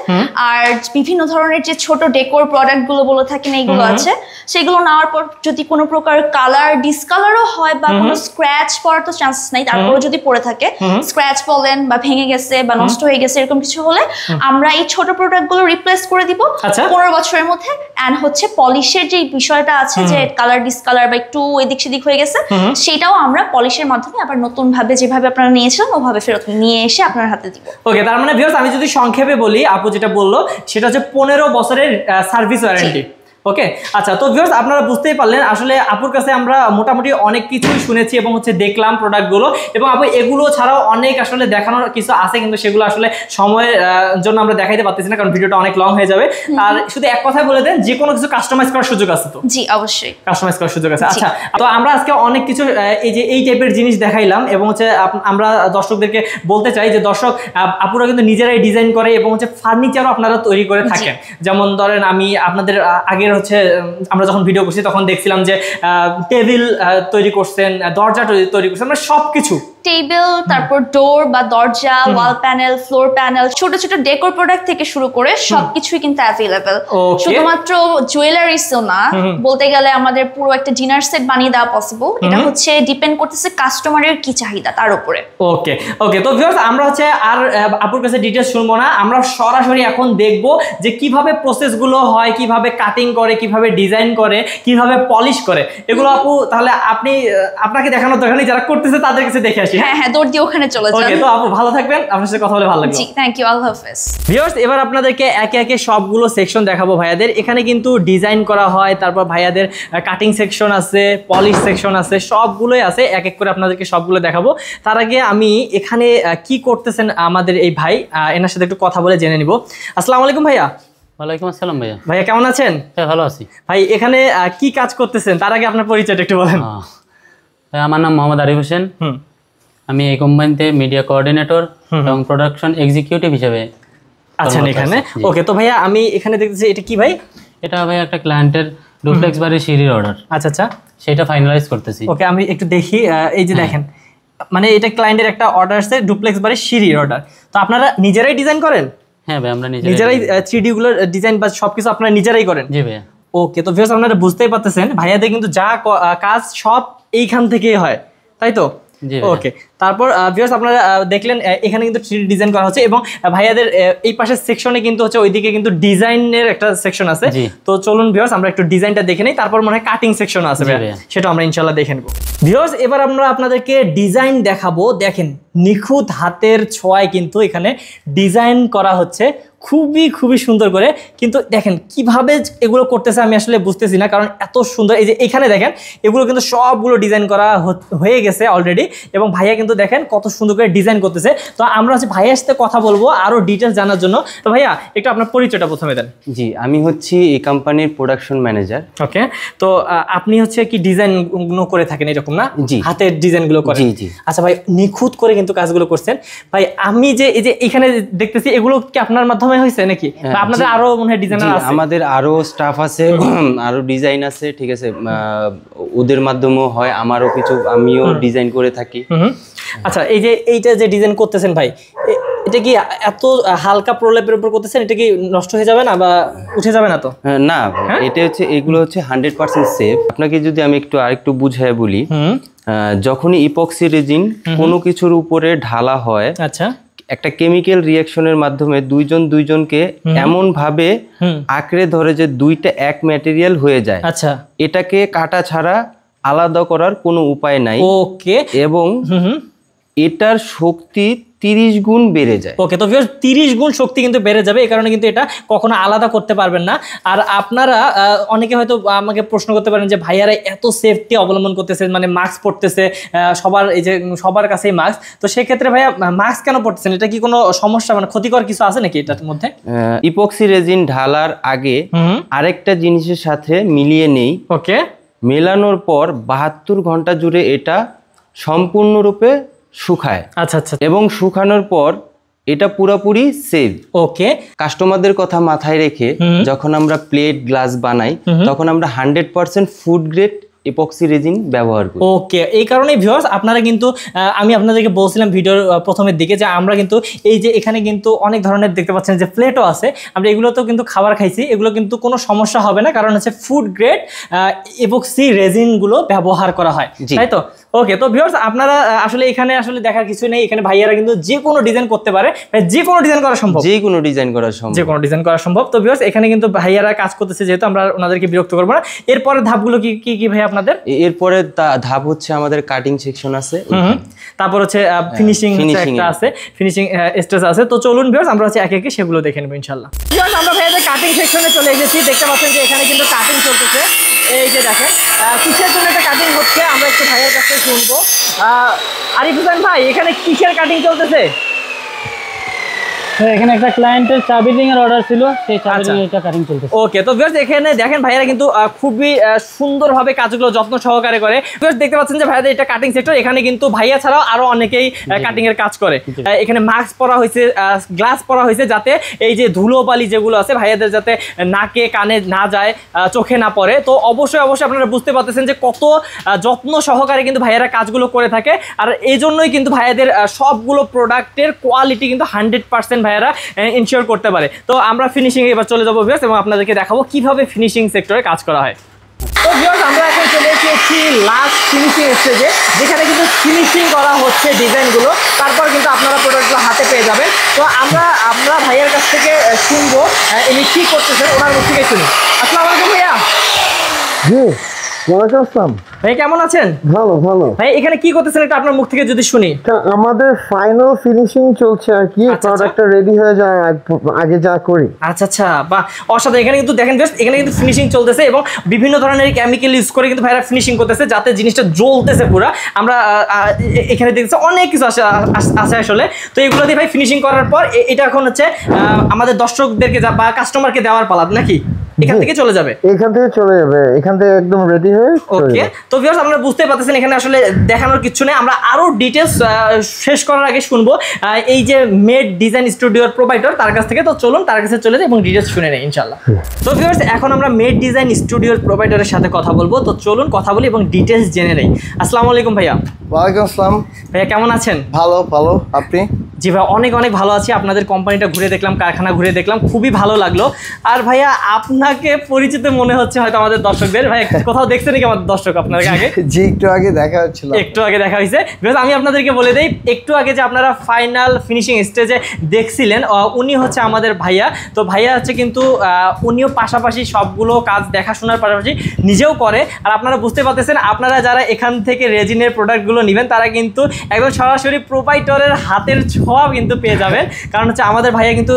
আর বিভিন্ন ধরনের যে ছোট ডেকোর প্রোডাক্ট গুলো বলে থাকেন এইগুলো আছে, সেগুলো নেওয়ার পর যদি কোনো প্রকার কালার ডিসকালারও হয় বা কোনো স্ক্র্যাচ পড়ার তো চান্সেস নাই, তারপরে যদি পড়ে থাকে, স্ক্র্যাচ বলেন বা ভেঙে গেছে বা নষ্ট হয়ে গেছে এরকম কিছু হলে আমরা এই ছোট প্রোডাক্ট গুলো রিপ্লেস করে দিব 15 বছরের মধ্যে। এন্ড হচ্ছে পলিশের যে বিষয়টা আছে যে কালার ডিসকালার বা একটু এদিক সেদিক হয়ে গেছে, সেটাও আমরা পলিশের মাধ্যমে আবার নতুন ভাবে যেভাবে আপনারা নিয়েছিলেন ওভাবে ফেরত নিয়ে এসে আপনার হাতে দিব। ওকে, তার মানে ভিউয়ার্স আমি যদি সংক্ষেপে বলি, আপু যেটা বললো সেটা হচ্ছে 15 বছরের সার্ভিস ওয়ারেন্টি। ওকে, আচ্ছা, তো ভিউয়ার্স আপনারা বুঝতেই পারলেন আসলে আপুর কাছে আমরা মোটামুটি অনেক কিছুই শুনেছি এবং হচ্ছে দেখলাম প্রোডাক্টগুলো, এবং আপু এগুলো ছাড়াও অনেক আসলে দেখানোর কিছু আছে, কিন্তু সেগুলো আসলে সময়ের জন্য আমরা দেখাইতে পারতেছি না, কারণ ভিডিওটা অনেক লং হয়ে যাবে। আর শুধু এক কথায় বলে দেন, যে কোনো কিছু কাস্টমাইজ করার সুযোগ আছে তো? জি, অবশ্যই কাস্টমাইজ করার সুযোগ আছে। আচ্ছা, তো আমরা আজকে অনেক কিছু এই টাইপের জিনিস দেখাইলাম, এবং হচ্ছে আমরা দর্শকদেরকে বলতে চাই যে দর্শক আপুরা কিন্তু নিজেরাই ডিজাইন করে এবং হচ্ছে ফার্নিচারও আপনারা তৈরি করে থাকেন। যেমন ধরেন আমি আপনাদের আগের হচ্ছে আমরা যখন ভিডিও করছি তখন দেখছিলাম যে টেবিল তৈরি করছেন, দরজা তৈরি করছেন, মানে সবকিছু টেবিল, তারপর ডোর বা দরজা, ওয়াল প্যানেল, ফ্লোর প্যানেল, ছোট ছোট ডেকোর প্রোডাক্ট থেকে শুরু করে সবকিছুই কিন্তু অ্যাভেলেবল। শুধুমাত্র জুয়েলারিসও না, বলতে গেলে আমাদের পুরো একটা ডিনার সেট বানিয়ে দেওয়া পসিবল। এটা হচ্ছে ডিপেন্ড করতেছে কাস্টমারের কি চাহিদা তার উপরে। ওকে ওকে, তো ভিউয়ার্স আমরা হচ্ছে আর আপুর কাছে ডিটেইলস শুনবো না, আমরা সরাসরি এখন দেখবো যে কিভাবে প্রসেসগুলো হয়, কিভাবে কাটিং করে, কিভাবে ডিজাইন করে, কিভাবে পলিশ করে এগুলো। আপু তাহলে আপনাকে দেখানোর দরকার নেই, যারা করতেছে তাদের কাছে দেখে আসি। হ্যাঁ হ্যাঁ, দৌড় দিয়ে ওখানে চলে যান। ওকে, তো আপু ভালো থাকবেন, আপনার সাথে কথা বলে ভালো লাগলো। জি, থ্যাংক ইউ, আল্লাহ হাফেজ। ভিউয়ার্স এবার আপনাদেরকে একে একে সবগুলো সেকশন দেখাবো ভাইয়াদের। এখানে কিন্তু ডিজাইন করা হয়, তারপর ভাইয়াদের কাটিং সেকশন আছে, পলিশ সেকশন আছে, সবগুলোই আছে। এক এক করে আপনাদেরকে সবগুলো দেখাবো। তার আগে আমি এখানে কি করতেছেন আমাদের এই ভাই, এনার সাথে একটু কথা বলে জেনে নিব। আসসালামু আলাইকুম ভাইয়া। ওয়ালাইকুম আসসালাম ভাইয়া। ভাইয়া কেমন আছেন? হ্যাঁ, ভালো আছি ভাই। এখানে কি কাজ করতেছেন তার আগে আপনার পরিচয়টা একটু বলেন। আমার নাম মোহাম্মদ আরিফ হোসেন। আমি এই কোম্পানিতে মিডিয়া কোঅর্ডিনেটর এবং প্রোডাকশন এক্সিকিউটিভ হিসেবে আছেন এখানে। ওকে, তো ভাইয়া আমি এখানে দেখতেছি এটা কি ভাই? এটা ভাই একটা ক্লায়েন্টের ডুপ্লেক্স বাড়ির সিঁড়ির অর্ডার। আচ্ছা আচ্ছা, সেটা ফাইনালাইজ করতেছি। ওকে, আমি একটু দেখি। এই যে দেখেন, মানে এটা ক্লায়েন্টের একটা অর্ডার আছে, ডুপ্লেক্স বাড়ির সিঁড়ির অর্ডার। তো আপনারা নিজেরাই ডিজাইন করেন? হ্যাঁ ভাই, আমরা নিজেরাই 3D গুলো ডিজাইন বা সবকিছু আপনারা নিজেরাই করেন? জি ভাইয়া। ওকে, তো ভিউয়ার্স আপনারা বুঝতেই পারতেছেন ভাইয়াদের কিন্তু যা কাজ সব এইখান থেকেই হয়, তাই তো? ওকে, তারপর ভিউয়ার্স আপনারা দেখলেন এখানে কিন্তু 3D ডিজাইন করা হচ্ছে, এবং ভাইয়াদের এই পাশের সেকশনে কিন্তু হচ্ছে ওইদিকে কিন্তু ডিজাইনের একটা সেকশন আছে। তো চলুন ভিউয়ার্স আমরা একটু ডিজাইনটা দেখে নেই, তারপর মনে হয় কাটিং সেকশন আছে, সেটা আমরা ইনশাআল্লাহ দেখে নেব। ভিউয়ার্স এবার আমরা আপনাদেরকে ডিজাইন দেখাবো। দেখেন নিখুঁত হাতের ছোঁয়ায় কিন্তু এখানে ডিজাইন করা হচ্ছে, খুবই খুবই সুন্দর করে। কিন্তু দেখেন কিভাবে এগুলো করতেছে আমি আসলে বুঝতেছি না, কারণ এত সুন্দর। এই যে এখানে দেখেন এগুলো কিন্তু সবগুলো ডিজাইন করা হয়ে গেছে অলরেডি, এবং ভাইয়া কিন্তু কিন্তু দেখেন কত সুন্দর করে ডিজাইন করতেছে। তো আমরা হচ্ছে ভাইয়ার সাথে কথা বলবো আরো ডিটেলস জানার জন্য। তো ভাইয়া একটু আপনার পরিচয়টা প্রথমে দেন। জি, আমি হচ্ছি এই কোম্পানির প্রোডাকশন ম্যানেজার। ওকে, তো আপনি হচ্ছে কি ডিজাইন গুলো করে থাকেন এরকম না? জি, হাতের ডিজাইন গুলো করেন। জি জি। আচ্ছা ভাই, নিখুঁত করে কিন্তু কাজগুলো করছেন ভাই। আমি যে এই যে এখানে দেখতেছি এগুলো কি আপনার মাধ্যমে হয়েছে নাকি, বা আপনাদের আরো মনে হয় ডিজাইনার আছে? আমাদের আরো স্টাফ আছে, আরো ডিজাইন আছে, ঠিক আছে, ওদের মাধ্যমেও হয়, আমারও কিছু আমিও ডিজাইন করে থাকি। আচ্ছা, এই যে এইটা যে ডিজাইন করতেছেন ভাই, এটা কি এত হালকা প্রলেপের উপর করতেছেন, এটা কি নষ্ট হয়ে যাবে না বা উঠে যাবে না? তো না, এটা হচ্ছে এগুলো হচ্ছে 100% সেফ। আপনাকে যদি আমি আরেকটু বুঝায় বলি, যখনই ইপক্সি রেজিন কোনো কিছুর উপরে ঢালা হয়, আচ্ছা, একটা কেমিক্যাল রিঅ্যাকশনের মাধ্যমে দুইজনকে এমন ভাবে আঁকড়ে ধরে যে দুইটা এক ম্যাটেরিয়াল হয়ে যায়। আচ্ছা, এটাকে কাটা ছাড়া আলাদা করার কোনো উপায় নাই। ওকে, এবং এটার শক্তি 30 গুণ বেড়ে যায়। ওকে, তো 30 গুণ শক্তি কিন্তু বেড়ে যাবে, এই কারণে কিন্তু এটা কখনো আলাদা করতে পারবেন না। আর আপনারা অনেকে হয়তো আমাকে প্রশ্ন করতে পারেন যে ভাইয়ারা এত সেফটি অবলম্বন করতেছে, মানে মাস্ক পরতেছে সবার কাছেই মাস্ক, তো সেক্ষেত্রে ভাইয়া মাস্ক কেন পরতেছেন? এটা কি কোনো সমস্যা, মানে ক্ষতিকর কিছু আছে নাকি এটার মধ্যে? ইপক্সি রেজিন ঢালার আগে আরেকটা জিনিসের সাথে মিলিয়ে নেই। ওকে, মেলানোর পর 72 ঘন্টা জুড়ে এটা সম্পূর্ণরূপে শুকায়। আচ্ছা আচ্ছা, এবং শুকানোর পর এটা পুরোপুরি সেভ। ওকে, কাস্টমারদের কথা মাথায় রেখে যখন আমরা প্লেট গ্লাস বানাই, তখন আমরা 100% ফুড গ্রেড ইপক্সি রেজিন ব্যবহার করি। ওকে, এই কারণেই ভিউয়ার্স আপনারা কিন্তু আমি আপনাদেরকে বলছিলাম ভিডিওর প্রথমের দিকে যে আমরা কিন্তু এই যে এখানে কিন্তু অনেক ধরনের দেখতে পাচ্ছেন যে প্লেটও আছে, আমরা এগুলোতেও কিন্তু খাবার খাইছি, এগুলো কিন্তু কোনো সমস্যা হবে না, কারণ হচ্ছে ফুড গ্রেড ইপক্সি রেজিনগুলো ব্যবহার করা হয়, তাই তো? ওকে, তো ভিউয়ার্স আপনারা আসলে এখানে আসলে দেখার কিছু নেই, এখানে ভাইয়ারা কিন্তু যে কোনো ডিজাইন করতে পারে, যে কোনো ডিজাইন করা সম্ভব, যে কোনো ডিজাইন করা সম্ভব, যে কোনো ডিজাইন করা সম্ভব। তো ভিউয়ার্স এখানে কিন্তু ভাইয়ারা কাজ করতেছে, যেহেতু আমরা ওনাদেরকে বিরক্ত করবো না। এরপরে ধাপগুলো কি কি কি ভাই আপনাদের? এরপরে ধাপ হচ্ছে আমাদের কাটিং সেকশন আছে, তারপর হচ্ছে ফিনিশিং একটা আছে, ফিনিশিং স্টেজ আছে। তো চলুন ভিউয়ার্স আমরা হচ্ছে একে একে সেগুলো দেখে নেব ইনশাআল্লাহ। ভিউয়ার্স আমরা ভাইয়াদের কাটিং সেকশনে চলে এসেছি, দেখতে পাচ্ছেন যে এখানে কিন্তু কাটিং চলতেছে। এই যে দেখেন কিসের জন্য একটা কাটিং হচ্ছে, আমরা একটু ভাইয়ের কাছ থেকে শুনবো। আরিফ হোসেন ভাই, এখানে কিসের কাটিং চলতেছে? এখানে একটা ক্লায়েন্টের চাবি রিং এর অর্ডার ছিল, সেই চাবি রিং এটা কাটিং চলতেছে। ওকে, তো ভিউয়ার্স এখানে দেখেন ভাইয়ারা কিন্তু খুবই সুন্দরভাবে কাজগুলো যত্ন সহকারে করে। ভিউয়ার্স দেখতে পাচ্ছেন যে ভাইয়াদের এটা কাটিং সেক্টর, এখানে কিন্তু ভাইয়া ছাড়াও আরো অনেকেই কাটিং এর কাজ করে। এখানে মাস্ক পরা হয়েছে, গ্লাস পরা হয়েছে, যাতে এই যে ধুলোবালি যেগুলো আছে ভাইয়াদের যাতে নাকে কানে না যায়, চোখে না পড়ে। তো অবশ্যই আপনারা বুঝতে পারতেছেন যে কত যত্ন সহকারে কিন্তু ভাইয়ারা কাজগুলো করে থাকে। আর এই জন্যই কিন্তু ভাইয়াদের সবগুলো প্রোডাক্টের কোয়ালিটি কিন্তু 100% ভাইয়ারা ইনশিওর করতে পারে। তো আমরা ফিনিশিং এবার চলে যাবো ভিউয়ার্স, এবং আপনাদেরকে দেখাবো কিভাবে ফিনিশিং সেক্টরে কাজ করা হয়। তো ভিউয়ার্স আমরা এখন চলে এসেছি লাস্ট ফিনিশিং স্টেজে, যেখানে কিন্তু ফিনিশিং করা হচ্ছে ডিজাইনগুলো, তারপর কিন্তু আপনারা প্রোডাক্টগুলো হাতে পেয়ে যাবেন। তো আমরা ভাইয়ার কাছ থেকে শুনবো ইনি কি করতেছেন, ওনার মুখ থেকে শুনি। আসসালামু আলাইকুম ভাইয়া। জি, ওয়ালাইকুম আসসালাম ভাই, কেমন আছেন? ভালো ভালো। ভাই এখানে কি করতেছেন এটা আপনার মুখ থেকে যদি শুনি। আমাদের ফাইনাল ফিনিশিং চলছে আর কি, প্রোডাক্টটা রেডি হয়ে যায় আগে যা করি। আচ্ছা আচ্ছা, বা অসাধারণ। এখানে কিন্তু দেখেন এখানে কিন্তু ফিনিশিং চলতেছে এবং বিভিন্ন ধরনের কেমিক্যাল ইউজ করে কিন্তু ভাইরা ফিনিশিং করতেছে, যাতে জিনিসটা জ্বলতেছে পুরো। আমরা এখানে দেখতেছি অনেক কিছু আছে আসলে। তো এগুলো দিয়ে ভাই ফিনিশিং করার পর এটা এখন হচ্ছে আমাদের দর্শকদেরকে বা কাস্টমারকে দেওয়ার পালা নাকি? এখান থেকে চলে যাবে, এখান থেকে চলে যাবে, এখান থেকে একদম রেডি হয়ে। ওকে, তো ভিউয়ার্স আপনারা বুঝতে পারতেছেন এখানে আসলে দেখানোর কিছু নেই। আমরা আরো ডিটেইলস শেষ করার আগে শুনবো এই যে মেড ডিজাইন স্টুডিওর প্রোভাইডার তার কাছ থেকে। তো চলুন তার কাছে চলে যাই এবং ডিটেইলস শুনে নেই ইনশাআল্লাহ। তো ভিউয়ার্স এখন আমরা মেড ডিজাইন স্টুডিওর প্রোভাইডারের সাথে কথা বলবো। তো চলুন কথা বলি এবং ডিটেইলস জেনে নেই। আসসালামু আলাইকুম ভাইয়া। ওয়ালাইকুম আসসালাম ভাইয়া, কেমন আছেন? ভালো ভালো, আপনি? জি ভাই, অনেক ভালো আছি। আপনাদের কোম্পানিটা ঘুরে দেখলাম, কারখানা ঘুরে দেখলাম, খুবই ভালো লাগলো। আর ভাইয়া আপনাকে পরিচিত মনে হচ্ছে হয়তো আমাদের দর্শকদের। ভাই কোথাও দেখছেন নাকি আমাদের দর্শক আপনাদের আগে? জি, একটু আগে দেখা হচ্ছিল। একটু আগে দেখা হয়েছে। আমি আপনাদেরকে বলে দেই, একটু আগে যে আপনারা ফাইনাল ফিনিশিং স্টেজে দেখছিলেন, উনি হচ্ছে আমাদের ভাইয়া। তো ভাইয়া হচ্ছে কিন্তু উনিও পাশাপাশি সবগুলো কাজ দেখাশোনার পাশাপাশি নিজেও করে। আর আপনারা বুঝতে পারতেছেন, আপনারা যারা এখান থেকে রেজিনের প্রোডাক্টগুলো নেবেন তারা কিন্তু একদম সরাসরি প্রোভাইডারের হাতের ছোঁয়া কিন্তু পেয়ে যাবেন। কারণ হচ্ছে আমাদের ভাইয়া কিন্তু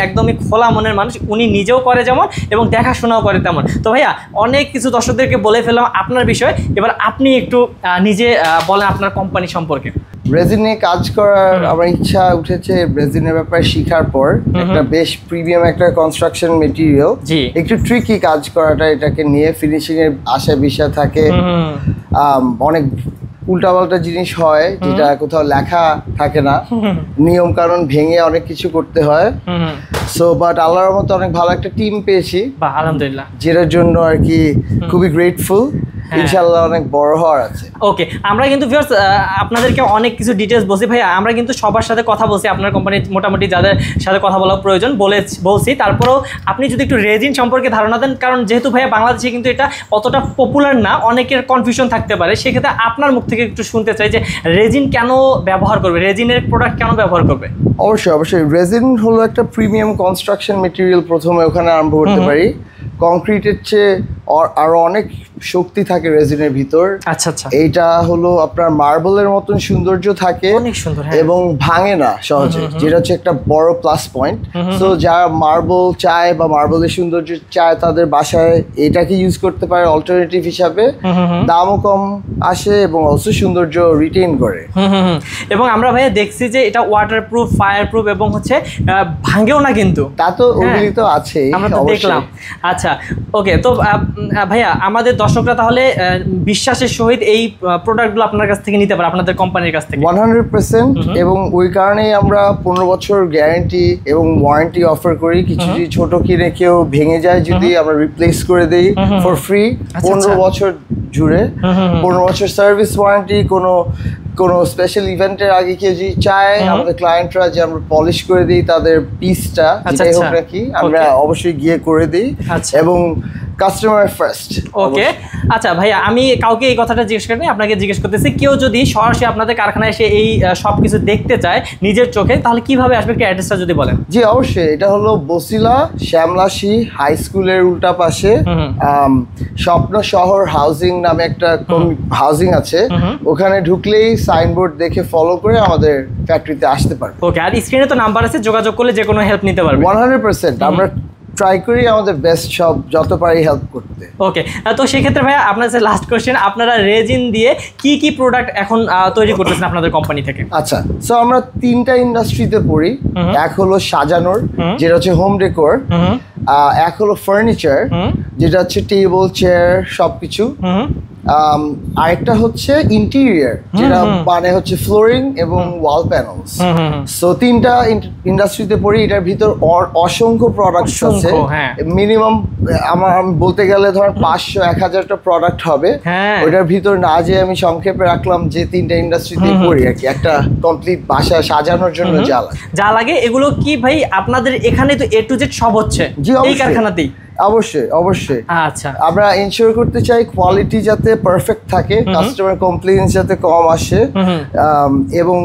একদমই খোলা মনের মানুষ, উনি নিজেও করে যেমন এবং দেখাশোনাও করে তেমন। তো ভাইয়া অনেক কিছু দর্শকদেরকে বলে ফেললাম আপনার বিষয়, এবার আপনি একটু নিজে বলেন আপনার কোম্পানি সম্পর্কে। রেজিন নিয়ে কাজ করার আমার ইচ্ছা উঠেছে রেজিনের ব্যাপারে শেখার পর। একটা বেশ প্রিমিয়াম একটা কনস্ট্রাকশন মেটেরিয়াল, একটু ট্রিকি কাজ করাটা, এটাকে নিয়ে ফিনিশিং এর আশা বিষয় থাকে, অনেক উল্টাপাল্টা জিনিস হয় যেটা কোথাও লেখা থাকে না, নিয়ম কানুন ভেঙে অনেক কিছু করতে হয়। সো বাট আল্লাহর মতো অনেক ভালো একটা টিম পেয়েছি আলহামদুলিল্লাহ, যেটার জন্য আর কি খুবই গ্রেটফুল। ইনশাআল্লাহ অনেক বড় হওয়ার আছে। ওকে, আমরা কিন্তু ভিউয়ার্স আপনাদেরকে অনেক কিছু ডিটেইলস বলছি ভাই, আমরা কিন্তু সবার সাথে কথা বলছি, আপনার কোম্পানির মোটামুটি যাদের সাথে কথা বলা প্রয়োজন বলছি। তারপরেও আপনি যদি একটু রেজিন সম্পর্কে ধারণা দেন, কারণ যেহেতু ভাইয়া বাংলাদেশে কিন্তু এটা অতটা পপুলার না, অনেকের কনফিউশন থাকতে পারে, সেক্ষেত্রে আপনার মুখ থেকে একটু শুনতে চাই যে রেজিন কেন ব্যবহার করবে, রেজিনের প্রোডাক্ট কেন ব্যবহার করবে? অবশ্যই রেজিন হলো একটা প্রিমিয়াম কনস্ট্রাকশন মেটেরিয়াল, প্রথমে ওখানে আরম্ভ করতে পারি। কংক্রিটের চেয়ে আরো অনেক শক্তি থাকে রেজিনের ভিতর। আচ্ছা, এইটা হলো আপনার মার্বেলের মতন সৌন্দর্য থাকে, অনেক সুন্দর, এবং ভাঙে না সহজে, যেটা হচ্ছে একটা বড় প্লাস পয়েন্ট। তো যারা মার্বেল চায় বা মার্বেলের সৌন্দর্য চায় তাদের বাসায় এটাকে ইউজ করতে পারে অল্টারনেটিভ হিসাবে। দামও কম আসে এবং অলসো সৌন্দর্য রিটেইন করে। এবং আমরা ভাইয়া দেখছি যে এটা ওয়াটারপ্রুফ, ফায়ারপ্রুফ এবং হচ্ছে ভাঙেও না, কিন্তু তা তো ওগুলি তো আছেই, আমরা তো দেখলাম। আচ্ছা, ওকে, তো ভাইয়া আমাদের দর্শকরা তাহলে বিশ্বাসের সহিত এই প্রোডাক্টগুলো আপনার কাছ থেকে নিতে পারে, আপনাদের কোম্পানির কাছ থেকে 100%। এবং ওই কারণেই আমরা 15 বছর গ্যারান্টি এবং ওয়ারেন্টি অফার করি। কিছু যদি ছোট কিনে কেউ ভেঙে যায়, যদি আমরা রিপ্লেস করে দেই ফর ফ্রি 15 বছর জুড়ে। 15 বছর সার্ভিস ওয়ারেন্টি। কোনো স্পেশাল ইভেন্টের আগে কেউ যদি চায় আমাদের ক্লায়েন্টরা যে আমরা পলিশ করে দিই তাদের পিসটা, যেটাই হোক নাকি, আমরা অবশ্যই গিয়ে করে দিই, এবং কাস্টমার ফার্স্ট। ওকে, আচ্ছা ভাইয়া, আমি কাউকে এই কথাটা জিজ্ঞেস করিনি, আপনাকে জিজ্ঞেস করতেছি, কেউ যদি সরাসরি আপনাদের কারখানায় এসে এই সব কিছু দেখতে চায় নিজের চোখে, তাহলে কিভাবে আসবে, একটু অ্যাড্রেসটা যদি বলেন। জি অবশ্যই, এটা হলো বসিলা শ্যামলাশি হাই স্কুলের উল্টা পাশে স্বপ্ন শহর হাউজিং নামে একটা হাউজিং আছে, ওখানে ঢুকলেই সাইনবোর্ড দেখে ফলো করে আমাদের ফ্যাক্টরিতে আসতে পারবে। ওকে, আর স্ক্রিনে তো নাম্বার আছে, যোগাযোগ করলে যে কোনো হেল্প নিতে পারবে। 100% আমরা ট্রাই করি আমাদের বেস্ট সব যত পারি হেল্প করতে। ওকে, তো সেক্ষেত্রে ভাইয়া আপনার কাছে লাস্ট কোশ্চেন, আপনারা রেজিন দিয়ে কি কি প্রোডাক্ট এখন তৈরি করতেছেন আপনাদের কোম্পানি থেকে? আচ্ছা, সো আমরা 3টা ইন্ডাস্ট্রিতে পড়ি। এক হলো সাজানোর, যেটা হচ্ছে হোম ডেকোর। এক হলো ফার্নিচার, যেটা হচ্ছে টেবিল চেয়ার সবকিছু। আরেকটা হচ্ছে ইন্টেরিয়র, যেটা মানে হচ্ছে ফ্লোরিং এবং ওয়াল প্যানেলস। সো 3টা ইন্ডাস্ট্রিতে পড়ি। এটার ভিতর অসংখ্য প্রোডাক্ট আছে, মিনিমাম আমি বলতে গেলে ধর 500-1000টা প্রোডাক্ট হবে। ওইটার ভিতর না যে আমি সংক্ষেপে রাখলাম যে 3টা ইন্ডাস্ট্রিতে পড়ি আর কি, একটা কমপ্লিট বাসা সাজানোর জন্য যা লাগে এগুলো কি ভাই আপনাদের এখানে তো A to Z সব হচ্ছে এই কারখানাতেই? অবশ্যই। আচ্ছা, আমরা এনশিওর করতে চাই কোয়ালিটি যাতে পারফেক্ট থাকে, কাস্টমার কমপ্লেইন্স যাতে কম আসে, এবং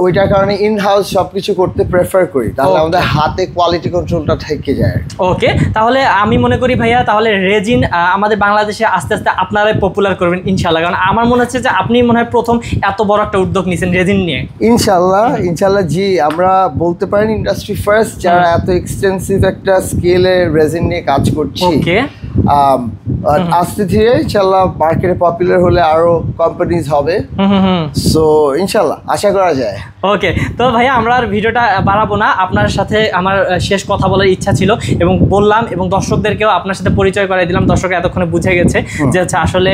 ওইটার কারণে ইন হাউস সবকিছু করতে প্রেফার করি, তাহলে আমাদের হাতে কোয়ালিটি কন্ট্রোলটা থেকে যায়। ওকে, তাহলে আমি মনে করি ভাইয়া তাহলে রেজিন আমাদের বাংলাদেশে আস্তে আস্তে আপনারাই পপুলার করবেন ইনশাআল্লাহ, কারণ আমার মনে হচ্ছে যে আপনি মনে হয় প্রথম এত বড় একটা উদ্যোগ নিয়েছেন রেজিন নিয়ে। ইনশাআল্লাহ জি, আমরা বলতে পারেন ইন্ডাস্ট্রি ফার্স্ট যারা এত এক্সটেন্সিভ একটা স্কেলে রেজিন নিয়ে কাজ করছি। ওকে, আস্তে ধীরে ইনশাআল্লাহ মার্কেটে পপুলার হলে আরো কোম্পানিজ হবে। সো ইনশাআল্লাহ আশা করা যায়। ওকে, তো ভাইয়া আমরা আর ভিডিওটা বাড়াবো না, আপনার সাথে আমার শেষ কথা বলার ইচ্ছা ছিল এবং বললাম, এবং দর্শকদেরকেও আপনার সাথে পরিচয় করাই দিলাম। দর্শক এতক্ষণে বুঝে গেছে যে হচ্ছে আসলে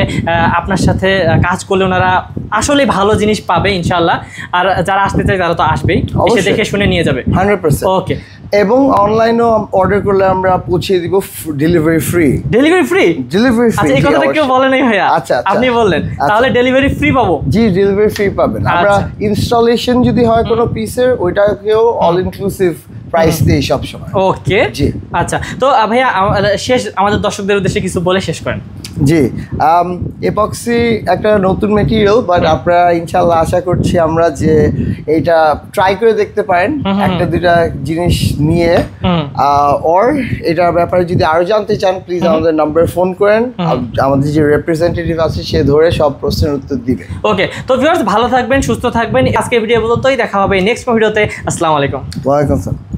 আপনার সাথে কাজ করলে ওনারা আসলে ভালো জিনিস পাবে ইনশাআল্লাহ, আর যারা আসতে চায় তারা তো আসবেই, এসে দেখে শুনে নিয়ে যাবে 100%। ওকে, এবং অনলাইনেও অর্ডার করলে আমরা পৌঁছে দিব ডেলিভারি ফ্রি। আচ্ছা, এই কথাটা কেউ বলে নাই ভাইয়া, আচ্ছা আপনি বললেন, তাহলে ডেলিভারি ফ্রি পাবো? জি, ডেলিভারি ফ্রি পাবেন। আমরা ইনস্টলেশন যদি হয় কোনো পিসের, ওইটাকেও অল ইনক্লুসিভ প্রাইস দিই সব সময়। ওকে, জি, আচ্ছা, তো ভাইয়া শেষ আমাদের দর্শকদের উদ্দেশ্যে কিছু বলে শেষ করেন। জি, এপক্সি একটা নতুন মেটেরিয়াল, বাট আপনারা ইনশাআল্লাহ আশা করছি আমরা যে এটা ট্রাই করে দেখতে পারেন, একটা দুইটা জিনিস নিয়ে। ওর এটার ব্যাপারে যদি আরো জানতে চান, প্লিজ আমাদের নম্বরে ফোন করেন, আমাদের যে রিপ্রেজেন্টেটিভ আছে সে ধরে সব প্রশ্নের উত্তর দিবে। ওকে, তো ভিউয়ার্স ভালো থাকবেন, সুস্থ থাকবেন। আজকে ভিডিও পর্যন্তই, দেখা হবে নেক্সট ভিডিওতে। আসসালামু আলাইকুম। ওয়ালাইকুম আসসালাম।